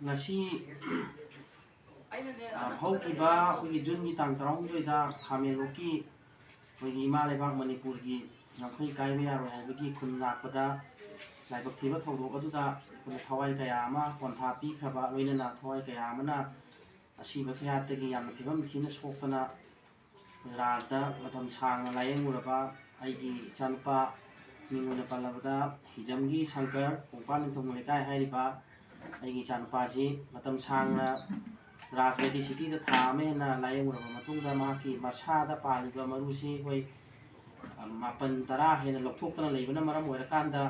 ngasi hꯧkiba ꯑꯩꯈꯣꯏꯒꯤ ꯖꯨꯟꯒꯤ ꯇꯥꯡ 16ꯗ ꯈꯥꯃꯦꯟꯂꯣꯛꯀꯤ ꯑꯩꯈꯣꯏꯒꯤ ꯏꯃꯥ ꯂꯩꯕꯥꯛ ꯃꯅꯤꯄꯨꯔꯒꯤ ꯉꯝꯈꯩ ꯀꯥꯏꯕ ꯌꯥꯔꯣꯏ ꯍꯥꯏꯕꯒꯤ ꯈꯨꯟ ꯂꯥꯛꯄꯗ ꯂꯥꯏꯕꯛ ꯊꯤꯕ ꯊꯧꯗꯣꯛ ꯑꯗꯨꯗ ꯑꯩꯈꯣꯏꯅ ꯊꯋꯥꯏ ꯀꯌꯥ ꯑꯃ ꯄꯣꯟꯊꯥ ꯄꯤꯈ꯭ꯔꯕ ꯂꯣꯏꯅꯅ ꯊꯋꯥꯏ ꯀꯌꯥ ꯑꯃꯅ ꯑꯁꯤꯕ ꯀꯌꯥꯠꯇꯒꯤ ꯌꯥꯝꯅ ꯐꯤꯕꯝ ꯊꯤꯅ ꯁꯣꯛꯇꯅ ꯔꯥꯗ ꯃꯇꯝ ꯁꯥꯡꯅ ꯂꯥꯌꯦꯡꯉꯨꯔꯕ ꯑꯩꯒꯤ ꯏꯆꯥꯅꯨꯄꯥ ꯃꯤꯡ ꯑꯣꯏꯅ ꯄꯜꯂꯕꯗ ꯍꯤꯖꯝꯒꯤ ꯁꯪꯀꯔ ꯀꯣꯡꯄꯥꯟ ꯅꯤꯡꯊꯧ ꯂꯩꯀꯥꯏ ꯍꯥꯏꯔꯤꯕ ꯑꯩꯒꯤ ꯏꯆꯥꯅꯨꯄꯥꯁꯤ ꯃꯇꯝ ꯁꯥꯡꯅ ꯔꯥꯖ ꯃꯦꯗꯤꯁꯤꯇꯤꯗ ꯊꯥ ꯑꯃ ꯍꯦꯟꯅ ꯂꯥꯌꯦꯡꯉꯨꯔꯕ ꯃꯇꯨꯡꯗ ꯃꯍꯥꯛꯀꯤ ꯃꯁꯥꯗ ꯄꯥꯜꯂꯤꯕ ꯃꯔꯨꯁꯤ ꯑꯩꯈꯣꯏ 9-10 ꯍꯦꯟꯅ ꯂꯧꯊꯣꯛꯇꯅ ꯂꯩꯕꯅ ꯃꯔꯝ ꯑꯣꯏꯔꯀꯥꯟꯗ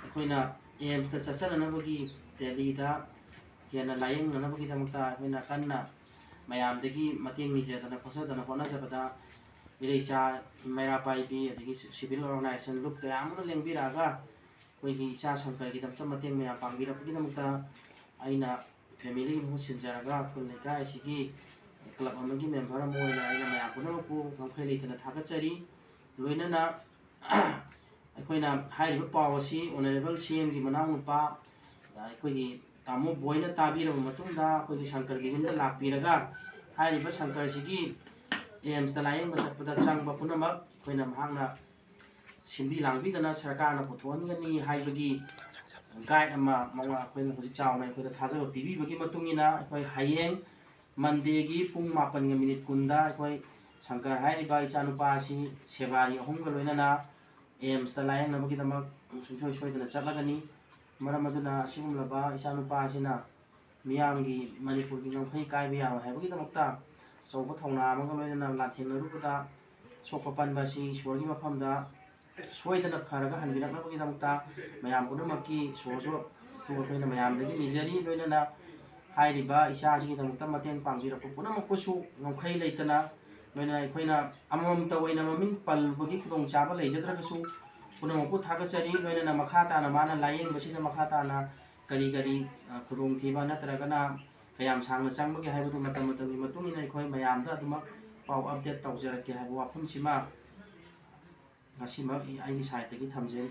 ꯑꯩꯈꯣꯏꯅ ꯑꯦꯝꯁꯇ ꯆꯠꯆꯅꯅꯕꯒꯤ ꯗꯦꯜꯂꯤꯗ ꯍꯦꯟꯅ ꯂꯥꯌꯦꯡꯅꯅꯕꯒꯤꯗꯃꯛꯇ ꯑꯩꯈꯣꯏꯅ ꯀꯟꯅ ꯃꯌꯥꯝꯗꯒꯤ ꯃꯇꯦꯡ ꯅꯤꯖꯗꯅ ꯈꯣꯠꯆꯗꯅ ꯍꯣꯠꯅꯖꯕꯗ ꯏꯔꯩꯆꯥ ꯃꯩꯔꯥ ꯄꯥꯏꯕꯤ ꯑꯗꯒꯤ ꯁꯤꯚꯤꯜ ꯑꯣꯔꯒꯅꯥꯏꯖꯦꯁꯟ ꯂꯨꯞ ꯀꯌꯥ ꯑꯃꯅ ꯂꯦꯡꯕꯤꯔꯛꯑꯒ ꯑꯩꯈꯣꯏꯒꯤ ꯏꯆꯥ ꯁꯪꯀꯔꯒꯤꯗꯃꯛꯇ ꯃꯇꯦꯡ ꯃꯌꯥꯝ ꯄꯥꯡꯕꯤꯔꯛꯄꯒꯤꯗꯃꯛꯇ ꯑꯩꯅ ꯐꯦꯃꯤꯂꯤꯒꯤ ꯃꯍꯨꯠ ꯁꯤꯟꯖꯔꯒ ꯈꯨꯜ ꯂꯩꯀꯥꯏ ꯑꯁꯤꯒꯤ ꯀ꯭ꯂꯕ ꯑꯃꯒꯤ ꯃꯦꯝꯕꯔ ꯑꯃ ꯑꯣꯏꯅ ꯑꯩꯅ ꯃꯌꯥꯝ ꯄꯨꯝꯅꯃꯛꯄꯨ ꯉꯝꯈꯩ ꯂꯩꯇꯅ ꯊꯥꯒꯠꯆꯔꯤ ꯂꯣꯏꯅꯅ ꯑꯩꯈꯣꯏꯅ ꯍꯥꯏꯔꯤꯕ ꯄꯥꯎ ꯑꯁꯤ ꯑꯣꯅꯔꯦꯕꯜ CMꯒꯤ ꯃꯅꯥꯎꯅꯨꯄꯥ ꯑꯩꯈꯣꯏꯒꯤ ꯇꯥꯃꯣ ꯕꯣꯏꯅ ꯇꯥꯕꯤꯔꯕ ꯃꯇꯨꯡꯗ ꯑꯩꯈꯣꯏꯒꯤ ꯁꯪꯀꯔꯒꯤ ꯌꯨꯝꯗ ꯂꯥꯛꯄꯤꯔꯒ ꯍꯥꯏꯔꯤꯕ ꯁꯪꯀꯔꯁꯤꯒꯤ ꯑꯦꯝꯁꯇ ꯂꯥꯌꯦꯡꯕ ꯆꯠꯄꯗ ꯆꯪꯕ ꯄꯨꯝꯅꯃꯛ ꯑꯩꯈꯣꯏꯅ ꯃꯍꯥꯛꯅ ꯁꯤꯟꯕꯤ ꯂꯥꯡꯕꯤꯗꯅ ꯁꯔꯀꯥꯔꯅ ꯄꯨꯊꯣꯛꯍꯟꯒꯅꯤ ꯍꯥꯏꯕꯒꯤ ꯒꯥꯏꯗ ꯑꯃ ꯑꯩꯈꯣꯏꯅ ꯍꯧꯖꯤꯛ ꯆꯥꯎꯅ ꯑꯩꯈꯣꯏꯗ ꯊꯥꯖꯕ ꯄꯤꯕꯤꯕꯒꯤ ꯃꯇꯨꯡ ꯏꯟꯅ ꯑꯩꯈꯣꯏ ꯍꯌꯦꯡ ꯃꯟꯗꯦꯒꯤ ꯄꯨꯡ 7:10 ꯑꯩꯈꯣꯏ ꯁꯪꯀꯔ ꯍꯥꯏꯔꯤꯕ ꯏꯆꯥꯅꯨꯄꯥ ꯑꯁꯤ ꯁꯦꯕꯥꯔꯤ 3ꯒ ꯂꯣꯏꯅꯅ ꯑꯦꯝꯁꯇ ꯂꯥꯌꯦꯡꯅꯕꯒꯤꯗꯃꯛ ꯁꯨꯡꯁꯣꯏ ꯁꯣꯏꯗꯅ ꯆꯠꯂꯒꯅꯤ ꯃꯔꯝ ꯑꯗꯨꯅ ꯑꯁꯤꯒꯨꯝꯂꯕ ꯏꯆꯥꯅꯨꯄꯥ ꯑꯁꯤꯅ ꯃꯤꯌꯥꯝꯒꯤ ꯃꯅꯤꯄꯨꯔꯒꯤ ꯉꯝꯈꯩ ꯀꯥꯏꯕ ꯌꯥꯔꯣꯏ ꯍꯥꯏꯕꯒꯤꯗꯃꯛꯇ ꯑꯆꯧꯕ ꯊꯧꯅꯥ ꯑꯃꯒ ꯂꯣꯏꯅꯅ ꯂꯥꯟꯊꯦꯡꯅꯔꯨꯕꯗ ꯁꯣꯛꯄ ꯄꯟꯕ ꯑꯁꯤ ꯏꯁꯣꯔꯒꯤ ꯃꯐꯝꯗ ꯁꯣꯏꯗꯅ ꯐꯔꯒ ꯍꯟꯕꯤꯔꯛꯅꯕꯒꯤꯗꯃꯛꯇ ꯃꯌꯥꯝ ꯄꯨꯝꯅꯃꯛꯀꯤ ꯏꯁꯣꯔꯁꯨ ꯑꯩꯈꯣꯏꯅ ꯃꯌꯥꯝꯗꯒꯤ ꯅꯤꯖꯔꯤ ꯂꯣꯏꯅꯅ ꯍꯥꯏꯔꯤꯕ ꯏꯆꯥꯁꯤꯒꯤꯗꯃꯛꯇ ꯃꯇꯦꯡ ꯄꯥꯡꯕꯤꯔꯛꯄ ꯄꯨꯝꯅꯃꯛꯄꯨꯁꯨ ꯉꯝꯈꯩ ꯂꯩꯇꯅ ꯂꯣꯏꯅꯅ ꯑꯩꯈꯣꯏꯅ ꯑꯃꯃꯝꯇ ꯑꯣꯏꯅ ꯃꯃꯤꯡ ꯄꯜꯕꯒꯤ ꯈꯨꯗꯣꯡꯆꯥꯕ ꯂꯩꯖꯗ꯭ꯔꯒꯁꯨ ꯄꯨꯝꯅꯃꯛꯄꯨ ꯊꯥꯒꯠꯆꯔꯤ ꯂꯣꯏꯅꯅ ꯃꯈꯥ ꯇꯥꯅ ꯃꯥꯅ ꯂꯥꯌꯦꯡꯕꯁꯤꯗ ꯃꯈꯥ ꯇꯥꯅ ꯀꯔꯤ ꯈꯨꯗꯣꯡꯊꯤꯕ ꯅꯠꯇ꯭ꯔꯒꯅ ꯀꯌꯥꯝ ꯁꯥꯡꯅ ꯆꯪꯕꯒꯦ ꯍꯥꯏꯕꯗꯨ ꯃꯇꯝ ꯃꯇꯝꯒꯤ ꯃꯇꯨꯡ ꯏꯟꯅ ꯑꯩꯈꯣꯏ ꯃꯌꯥꯝꯗ ꯑꯗꯨꯃꯛ ꯄꯥꯎ ꯑꯞꯗꯦꯠ ꯇꯧꯖꯔꯛꯀꯦ ꯍꯥꯏꯕ ꯋꯥꯐꯝꯁꯤꯃ ꯉꯁꯤꯃꯛ ꯑꯩꯒꯤ ꯁꯥꯏꯠꯇꯒꯤ ꯊꯝꯖꯔꯤ